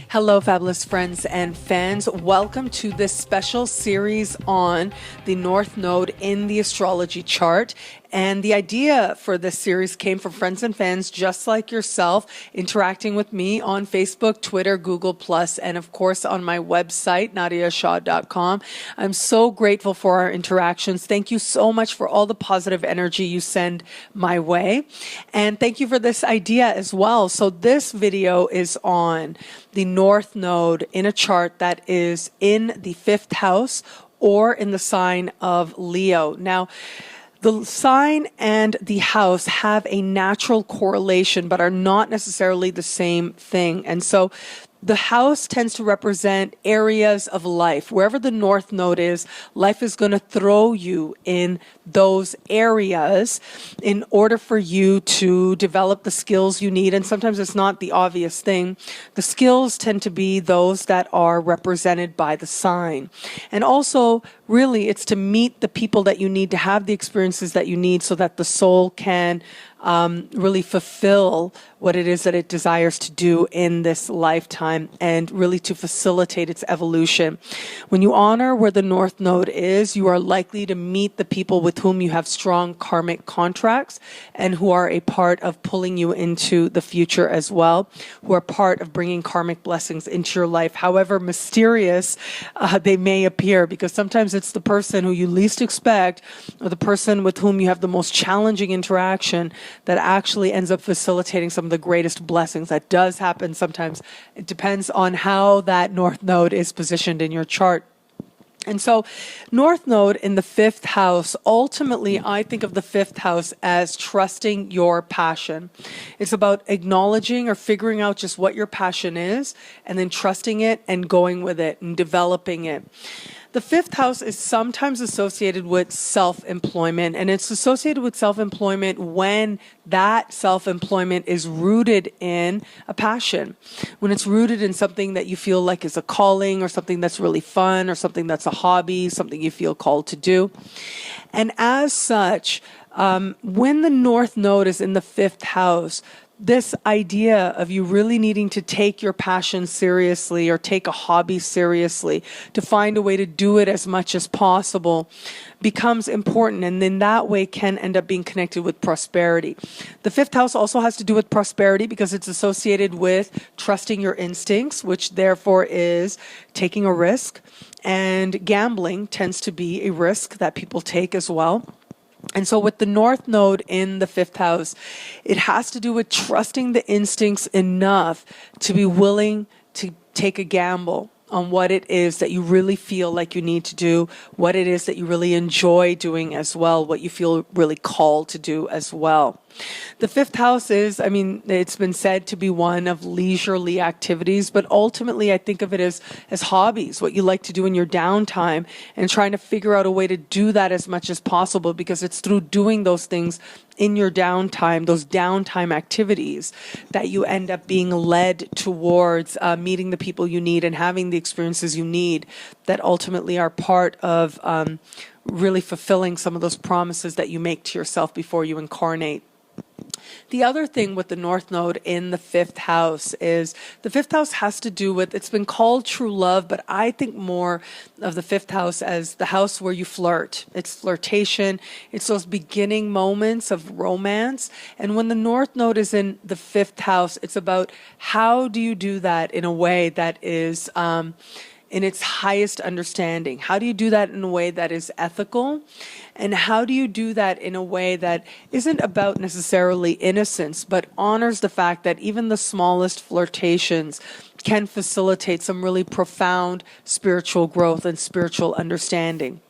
Hello, fabulous friends and fans. Welcome to this special series on the North Node in the astrology chart. And the idea for this series came from friends and fans just like yourself, interacting with me on Facebook, Twitter, Google+, and of course on my website, nadiyashah.com. I'm so grateful for our interactions. Thank you so much for all the positive energy you send my way. And thank you for this idea as well. So this video is on the North Node in a chart that is in the 5th house or in the sign of Leo. Now, the sign and the house have a natural correlation, but are not necessarily the same thing. And so the house tends to represent areas of life. Wherever the North Node is, life is going to throw you in those areas in order for you to develop the skills you need. And sometimes it's not the obvious thing. The skills tend to be those that are represented by the sign. And also, really, it's to meet the people that you need, to have the experiences that you need so that the soul can really fulfill what it is that it desires to do in this lifetime, and really to facilitate its evolution. When you honor where the North Node is, you are likely to meet the people with whom you have strong karmic contracts and who are a part of pulling you into the future as well, who are part of bringing karmic blessings into your life, however mysterious they may appear, because sometimes it's the person who you least expect or the person with whom you have the most challenging interaction that actually ends up facilitating some of the greatest blessings. That does happen sometimes. It depends on how that North Node is positioned in your chart. And so North Node in the 5th house, ultimately, I think of the 5th house as trusting your passion. It's about acknowledging or figuring out just what your passion is, and then trusting it and going with it and developing it. The 5th house is sometimes associated with self-employment, and it's associated with self-employment when that self-employment is rooted in a passion, when it's rooted in something that you feel like is a calling, or something that's really fun, or something that's a hobby, something you feel called to do. And as such, when the North Node is in the 5th house, this idea of you really needing to take your passion seriously or take a hobby seriously, to find a way to do it as much as possible, becomes important, and in that way can end up being connected with prosperity. The 5th house also has to do with prosperity because it's associated with trusting your instincts, which therefore is taking a risk, and gambling tends to be a risk that people take as well. And so with the North Node in the 5th house, it has to do with trusting the instincts enough to be willing to take a gamble on what it is that you really feel like you need to do, what it is that you really enjoy doing as well, what you feel really called to do as well. The 5th house is, it's been said to be one of leisurely activities, but ultimately I think of it as hobbies, what you like to do in your downtime, and trying to figure out a way to do that as much as possible, because it's through doing those things in your downtime, those downtime activities, that you end up being led towards meeting the people you need and having the experiences you need that ultimately are part of really fulfilling some of those promises that you make to yourself before you incarnate. The other thing with the North Node in the 5th house is the 5th house has to do with, it's been called true love, but I think more of the 5th house as the house where you flirt. It's flirtation. It's those beginning moments of romance. And when the North Node is in the 5th house, it's about how do you do that in a way that is in its highest understanding? How do you do that in a way that is ethical? And how do you do that in a way that isn't about necessarily innocence, but honors the fact that even the smallest flirtations can facilitate some really profound spiritual growth and spiritual understanding?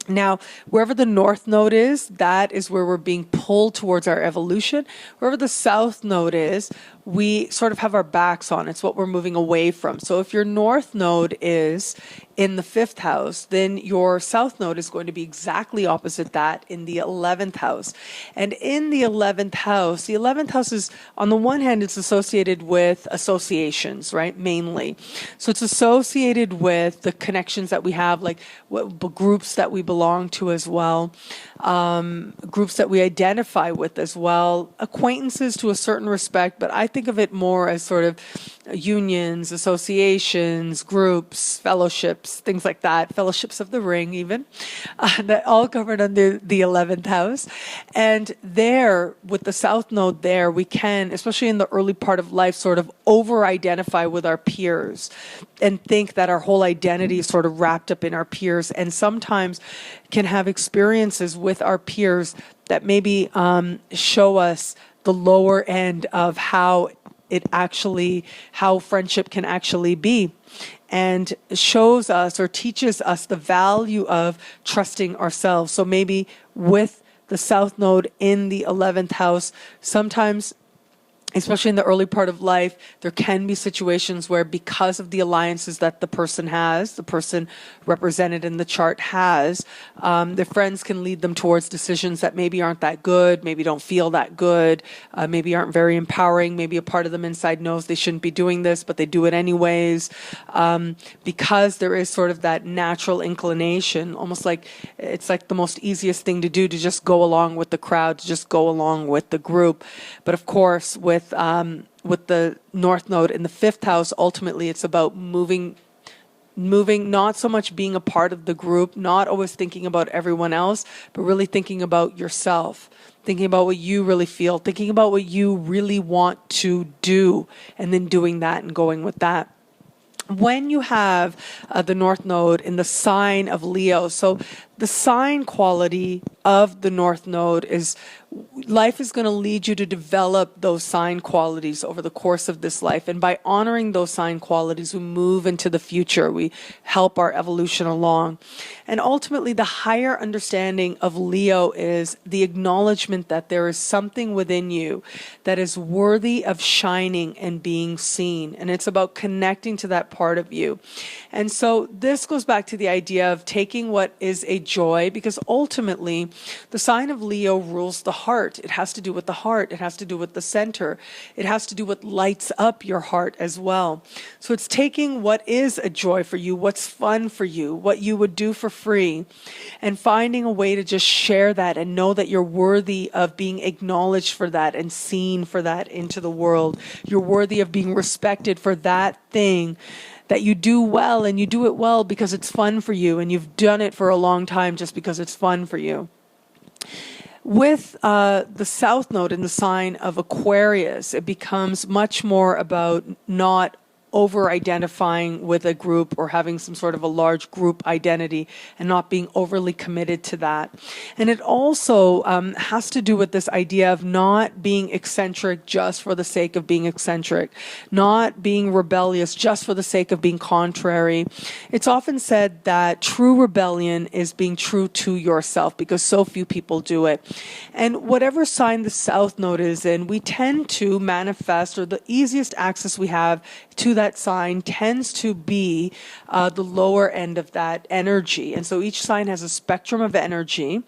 Now, wherever the North Node is, that is where we're being pulled towards our evolution. Wherever the South Node is, we sort of have our backs on. It's what we're moving away from. So if your North Node is in the 5th house, then your South Node is going to be exactly opposite that in the 11th house. And in the 11th house is, on the one hand, it's associated with associations, right? Mainly. So it's associated with the connections that we have, like what groups that we belong to as well, groups that we identify with as well, acquaintances to a certain respect, but I think of it more as sort of unions, associations, groups, fellowships, things like that, fellowships of the ring even, that all covered under the 11th house. And there, with the South Node there, we can, especially in the early part of life, sort of over-identify with our peers and think that our whole identity is sort of wrapped up in our peers, and sometimes can have experiences with our peers that maybe show us the lower end of how friendship can actually be, and shows us or teaches us the value of trusting ourselves. So maybe with the South Node in the 11th house, sometimes, especially in the early part of life, there can be situations where, because of the alliances that the person represented in the chart has, their friends can lead them towards decisions that maybe aren't that good, maybe don't feel that good, maybe aren't very empowering. Maybe a part of them inside knows they shouldn't be doing this, but they do it anyways, because there is sort of that natural inclination, almost like it's like the most easiest thing to do, to just go along with the crowd, to just go along with the group. But of course, with the North Node in the 5th house, ultimately it's about moving, not so much being a part of the group, not always thinking about everyone else, but really thinking about yourself, thinking about what you really feel, thinking about what you really want to do, and then doing that and going with that. When you have the North Node in the sign of Leo, so the sign quality of the North Node is, life is going to lead you to develop those sign qualities over the course of this life. And by honoring those sign qualities, we move into the future. We help our evolution along. And ultimately, the higher understanding of Leo is the acknowledgement that there is something within you that is worthy of shining and being seen. And it's about connecting to that part of you. And so this goes back to the idea of taking what is a joy, because ultimately the sign of Leo rules the heart. It has to do with the heart. It has to do with the center. It has to do with lights up your heart as well. So it's taking what is a joy for you, what's fun for you, what you would do for free, and finding a way to just share that and know that you're worthy of being acknowledged for that and seen for that into the world. You're worthy of being respected for that thing that you do well, and you do it well because it's fun for you, and you've done it for a long time just because it's fun for you. With the South Node in the sign of Aquarius, it becomes much more about not over-identifying with a group or having some sort of a large group identity and not being overly committed to that. And it also has to do with this idea of not being eccentric just for the sake of being eccentric, not being rebellious just for the sake of being contrary. It's often said that true rebellion is being true to yourself, because so few people do it. And whatever sign the South Node is in, we tend to manifest, or the easiest access we have to that sign tends to be the lower end of that energy. And so each sign has a spectrum of energy,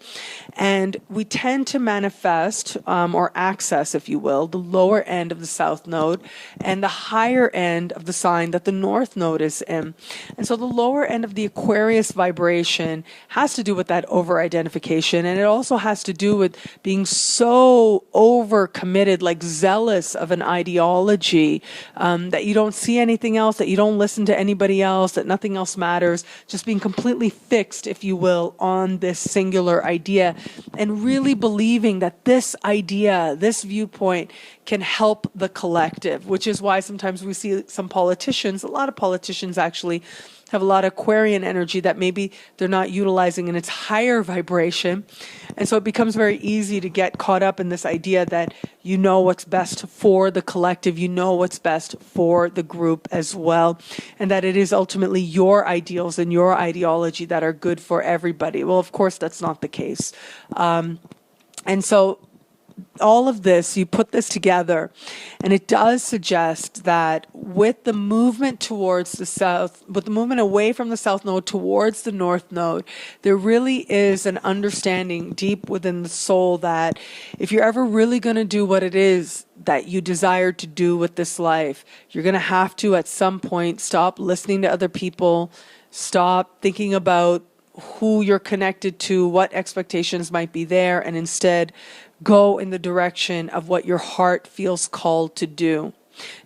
and we tend to manifest or access, if you will, the lower end of the South Node and the higher end of the sign that the North Node is in. And so the lower end of the Aquarius vibration has to do with that over-identification, and it also has to do with being so over-committed, like zealous of an ideology, that you don't see anything else, that you don't listen to anybody else, that nothing else matters, just being completely fixed, if you will, on this singular idea, and really believing that this idea, this viewpoint can help the collective, which is why sometimes we see some politicians, a lot of politicians actually have a lot of Aquarian energy that maybe they're not utilizing in its higher vibration. And so it becomes very easy to get caught up in this idea that you know what's best for the collective, you know what's best for the group as well, and that it is ultimately your ideals and your ideology that are good for everybody. Well, of course, that's not the case. And so all of this, you put this together, and it does suggest that with the movement towards the south, with the movement away from the South Node towards the North Node, there really is an understanding deep within the soul that if you're ever really going to do what it is that you desire to do with this life, you're going to have to, at some point, stop listening to other people, stop thinking about who you're connected to, what expectations might be there, and instead go in the direction of what your heart feels called to do.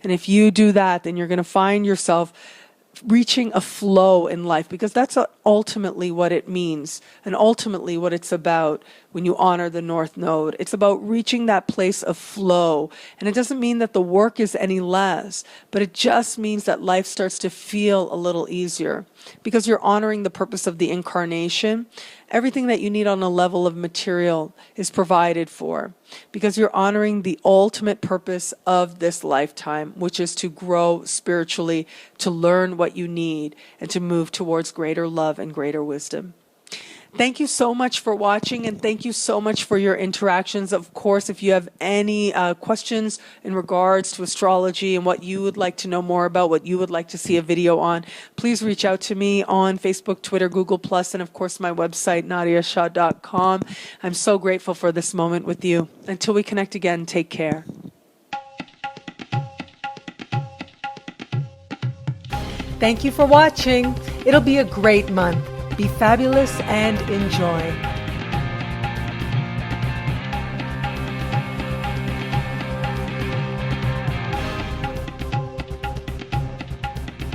And if you do that, then you're going to find yourself reaching a flow in life, because that's ultimately what it means and ultimately what it's about when you honor the North Node. It's about reaching that place of flow. And it doesn't mean that the work is any less, but it just means that life starts to feel a little easier because you're honoring the purpose of the incarnation. Everything that you need on a level of material is provided for because you're honoring the ultimate purpose of this lifetime, which is to grow spiritually, to learn what you need, and to move towards greater love and greater wisdom. Thank you so much for watching, and thank you so much for your interactions. Of course, if you have any questions in regards to astrology and what you would like to know more about, what you would like to see a video on, please reach out to me on Facebook, Twitter, Google+, and of course my website, nadiyashah.com. I'm so grateful for this moment with you. Until we connect again, take care. Thank you for watching. It'll be a great month. Be fabulous and enjoy.